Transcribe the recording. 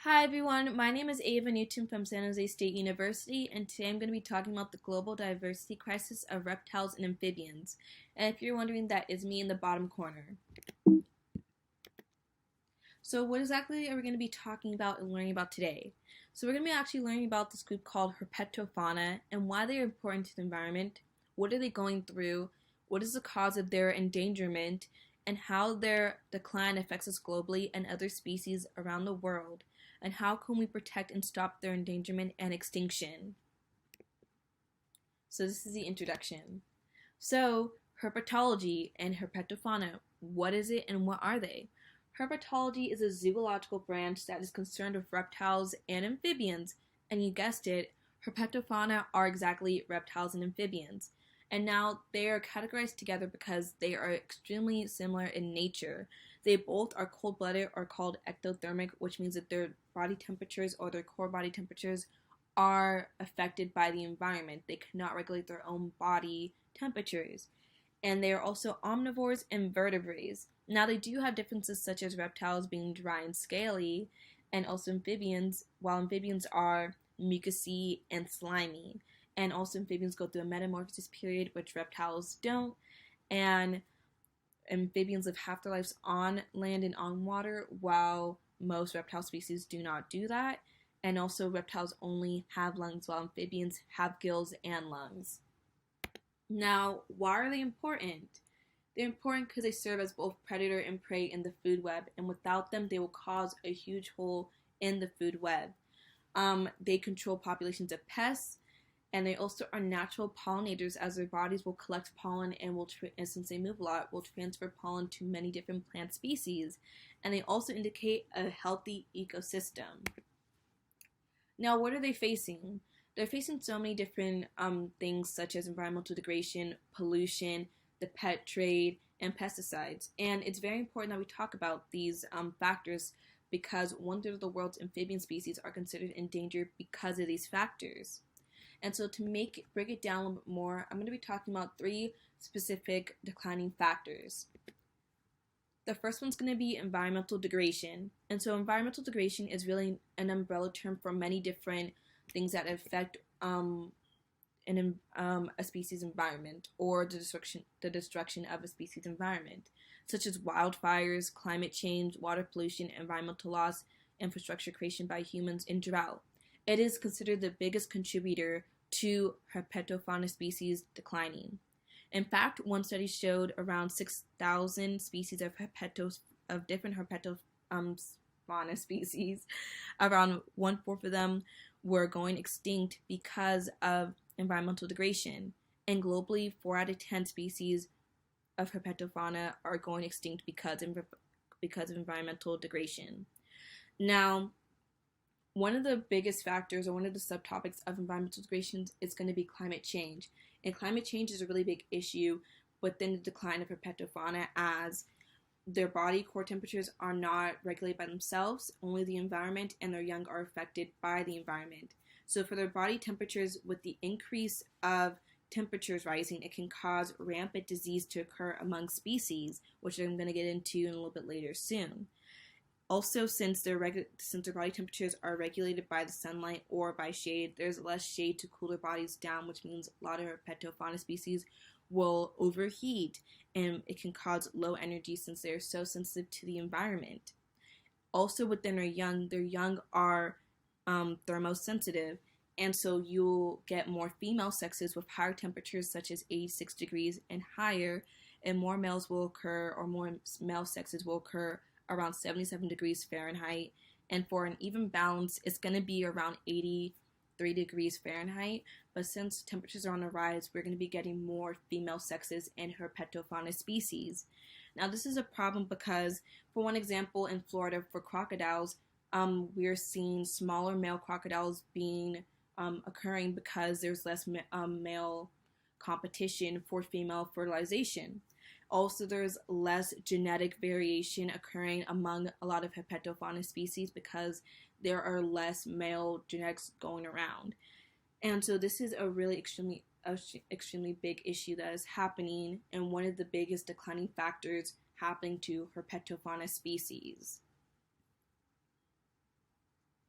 Hi everyone, my name is Ava Newton from San Jose State University, and today I'm going to be talking about the global diversity crisis of reptiles and amphibians. And if you're wondering, that is me in the bottom corner. So what exactly are we going to be talking about and learning about today? So we're going to be actually learning about this group called Herpetofauna and why they are important to the environment, what are they going through, what is the cause of their endangerment, and how their decline affects us globally and other species around the world, and how can we protect and stop their endangerment and extinction. So this is the introduction. So herpetology and herpetofauna, what is it and what are they? Herpetology is a zoological branch that is concerned with reptiles and amphibians, and you guessed it, herpetofauna are exactly reptiles and amphibians. And now they are categorized together because they are extremely similar in nature. They both are cold-blooded or called ectothermic, which means that their body temperatures or their core body temperatures are affected by the environment. They cannot regulate their own body temperatures. And they are also omnivores and vertebrates. Now they do have differences such as reptiles being dry and scaly, and also amphibians, while amphibians are mucousy and slimy. And also amphibians go through a metamorphosis period, which reptiles don't. And amphibians live half their lives on land and on water, while most reptile species do not do that. And also reptiles only have lungs, while amphibians have gills and lungs. Now, why are they important? They're important because they serve as both predator and prey in the food web, and without them, they will cause a huge hole in the food web. They control populations of pests, and they also are natural pollinators, as their bodies will collect pollen and and since they move a lot, will transfer pollen to many different plant species. And they also indicate a healthy ecosystem. Now, what are they facing? They're facing so many different things such as environmental degradation, pollution, the pet trade, and pesticides. And it's very important that we talk about these factors because 1/3 of the world's amphibian species are considered endangered because of these factors. And so to break it down a little bit more, I'm going to be talking about 3 specific declining factors. The first one's going to be environmental degradation. And so environmental degradation is really an umbrella term for many different things that affect a species environment, or the destruction of a species environment, such as wildfires, climate change, water pollution, environmental loss, infrastructure creation by humans, and drought. It is considered the biggest contributor to herpetofauna species declining. In fact, one study showed around 6,000 species of different herpetofauna species. Around 1/4 of them were going extinct because of environmental degradation. And globally, 4 out of 10 species of herpetofauna are going extinct because of environmental degradation. Now, one of the biggest factors, or one of the subtopics of environmental degradation, is going to be climate change. And climate change is a really big issue within the decline of herpetofauna, as their body core temperatures are not regulated by themselves, only the environment, and their young are affected by the environment. So for their body temperatures, with the increase of temperatures rising, it can cause rampant disease to occur among species, which I'm going to get into in a little bit later soon. Also, since their body temperatures are regulated by the sunlight or by shade, there's less shade to cool their bodies down, which means a lot of herpetofauna species will overheat, and it can cause low energy since they're so sensitive to the environment. Also, within their young are thermosensitive, and so you'll get more female sexes with higher temperatures such as 86 degrees and higher, and more males will occur, or more male sexes will occur around 77 degrees Fahrenheit, and for an even balance, it's going to be around 83 degrees Fahrenheit, but since temperatures are on the rise, we're going to be getting more female sexes in herpetofauna species. Now, this is a problem because, for one example, in Florida, for crocodiles, we're seeing smaller male crocodiles being occurring because there's less male competition for female fertilization. Also, there's less genetic variation occurring among a lot of herpetofauna species because there are less male genetics going around. And so this is a really extremely big issue that is happening, and one of the biggest declining factors happening to herpetofauna species.